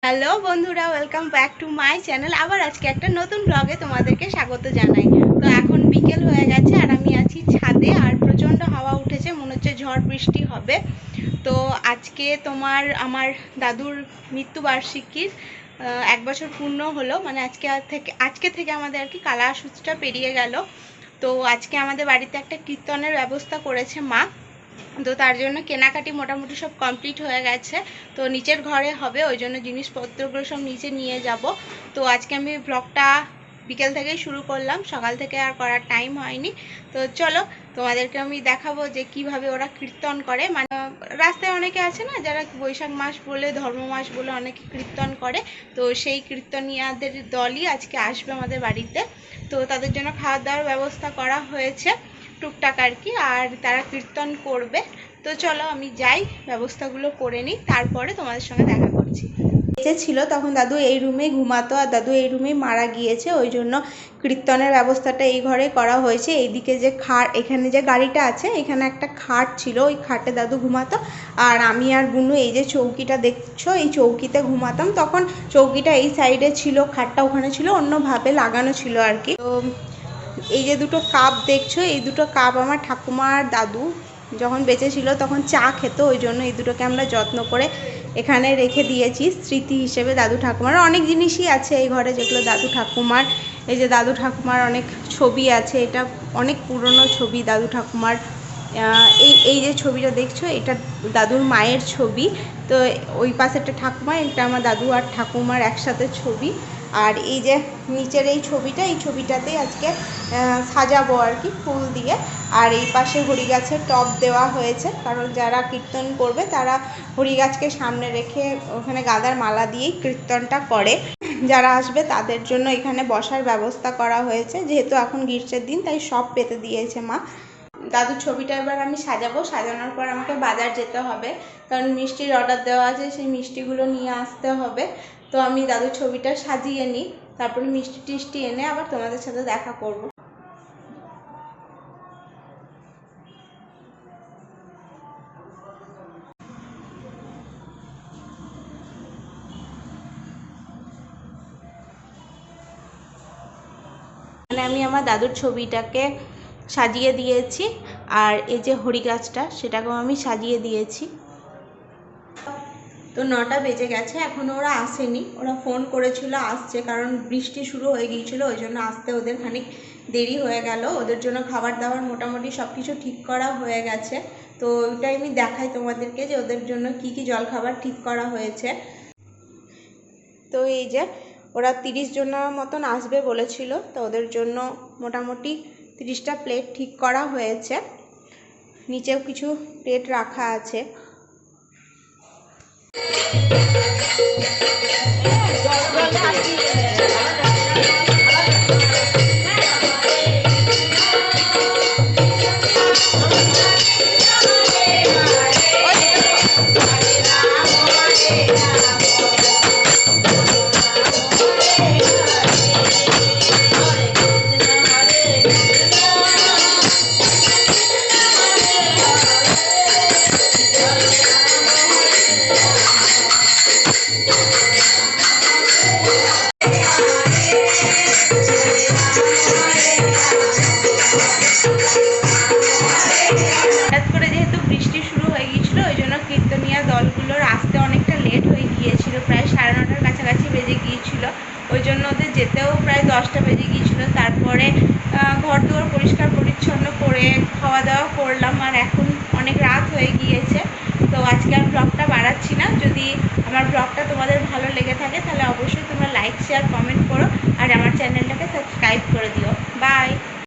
Hello বন্ধুরা, welcome back to my channel. আবার আজকে একটা নতুন ব্লগে তোমাদেরকে স্বাগত জানাই। তো এখন বিকেল হয়ে গেছে আর আমি আছি ছাদে, আর প্রচণ্ড হাওয়া উঠেছে, মনে হচ্ছে ঝড় বৃষ্টি হবে। তো আজকে আমার দাদুর মৃত্যুবার্ষিকীর 1 বছর পূর্ণ হলো, মানে আজকে থেকে আমাদের আর কি কালা সূচটা পেরিয়ে গেল। তো আজকে আমাদের বাড়িতে একটা কীর্তনের ব্যবস্থা করেছে মা। তো তার জন্য কেনাকাটি মোটামুটি সব কমপ্লিট হয়ে গেছে। তো নিচের ঘরে হবে, ওই জন্য জিনিসপত্রগুলো সব নিচে নিয়ে যাব। তো আজকে আমি ব্লগটা বিকেল থেকেই শুরু করলাম, সকাল থেকে আর করার টাইম হয়নি। তো চলো তোমাদেরকে আমি দেখাবো যে কিভাবে ওরা কীর্তন করে। মানে রাস্তায় অনেকে আছে না, যারা বৈশাখ মাস বলে ধর্ম মাস বলে অনেকে কীর্তন করে। তো সেই কীর্তনিয়াদের দলই আজকে আসবে আমাদের বাড়িতে। তো তাদের জন্য খাওয়া দাওয়ার ব্যবস্থা করা হয়েছে টুকটাক আর কি, আর তারা কীর্তন করবে। তো চলো আমি যাই, ব্যবস্থাগুলো করে নিই, তারপরে তোমাদের সঙ্গে দেখা করছি। বেঁচে ছিল তখন দাদু এই রুমেই ঘুমাতো, আর দাদু এই রুমেই মারা গিয়েছে, ওই জন্য কীর্তনের ব্যবস্থাটা এই ঘরে করা হয়েছে। এইদিকে যে খাট, এখানে যে গাড়িটা আছে, এখানে একটা খাট ছিল, ওই খাটে দাদু ঘুমাতো। আর আমি আর বুনু এই যে চৌকিটা দেখছো, এই চৌকিতে ঘুমাতাম। তখন চৌকিটা এই সাইডে ছিল, খাটটা ওখানে ছিল, অন্যভাবে লাগানো ছিল আর কি। তো এই যে দুটো কাপ দেখছো, এই দুটো কাপ আমার ঠাকুমার দাদু যখন বেঁচে ছিল তখন চা খেত, ওই জন্য এই দুটোকে আমরা যত্ন করে এখানে রেখে দিয়েছি স্মৃতি হিসেবে। দাদু ঠাকুমার অনেক জিনিসই আছে এই ঘরে, যেগুলো দাদু ঠাকুমার। এই যে দাদু ঠাকুমার অনেক ছবি আছে, এটা অনেক পুরনো ছবি দাদু ঠাকুমার। এই যে ছবিটা দেখছো, এটা দাদুর মায়ের ছবি। তো ওই পাশেরটা ঠাকুমা, এটা আমার দাদু আর ঠাকুমার একসাথে ছবি। আর এই যে নিচের এই ছবিটাতেই আজকে সাজাবো আর কি ফুল দিয়ে। আর এই পাশে হরি গাছের টব দেওয়া হয়েছে, কারণ যারা কীর্তন করবে তারা হরি গাছকে সামনে রেখে ওখানে গাঁদার মালা দিয়েই কীর্তনটা করে। যারা আসবে তাদের জন্য এখানে বসার ব্যবস্থা করা হয়েছে, যেহেতু এখন গ্রীষ্মের দিন তাই সব পেতে দিয়েছে মা। দাদুর ছবিটা এবার আমি সাজাবো, সাজানোর পর আমাকে বাজার যেতে হবে, কারণ মিষ্টির অর্ডার দেওয়া আছে, সেই মিষ্টিগুলো নিয়ে আসতে হবে। তো আমি দাদুর ছবিটা সাজিয়ে নিই, তারপরে মিষ্টি টিষ্টি এনে আবার তোমাদের সাথে দেখা করব। আমি আমার দাদুর ছবিটাকে সাজিয়ে দিয়েছি, আর এই যে হরি গাছটা সেটাকেও আমি সাজিয়ে দিয়েছি। তো 9টা বেজে গেছে, এখনও ওরা আসেনি। ওরা ফোন করেছিল আসছে, কারণ বৃষ্টি শুরু হয়ে গিয়েছিলো, ওই জন্য আসতে ওদের খানিক দেরি হয়ে গেল। ওদের জন্য খাবার দাবার মোটামুটি সব কিছু ঠিক করা হয়ে গেছে। তো ওইটাই আমি দেখাই তোমাদেরকে যে ওদের জন্য কি কি জলখাবার ঠিক করা হয়েছে। তো এই যে ওরা 30 জনের মতন আসবে বলেছিল, তো ওদের জন্য মোটামুটি 30টা প্লেট ঠিক করা হয়েছে। নিচেও কিছু প্লেট রাখা আছে। হঠাৎ করে যেহেতু বৃষ্টি শুরু হয়ে গিয়েছিলো, ওই জন্য কীর্তনিয়া দলগুলোর আসতে অনেকটা লেট হয়ে গিয়েছিল, প্রায় 9:30টার কাছাকাছি বেজে গিয়েছিল। ওই জন্য ওদের যেতেও প্রায় 10টা বেজে গিয়েছিলো। তারপরে ঘর দুয়ার পরিষ্কার পরিচ্ছন্ন করে খাওয়া দাওয়া করলাম, আর এখন অনেক রাত হয়ে গিয়েছে। তো আজকে আর ব্লগটা বাড়াচ্ছি না। যদি আমার ব্লগটা তোমাদের ভালো লেগে থাকে তাহলে অবশ্যই তোমরা লাইক শেয়ার কমেন্ট করো, আর আমার চ্যানেলটাকে সাবস্ক্রাইব করে দিও। বাই।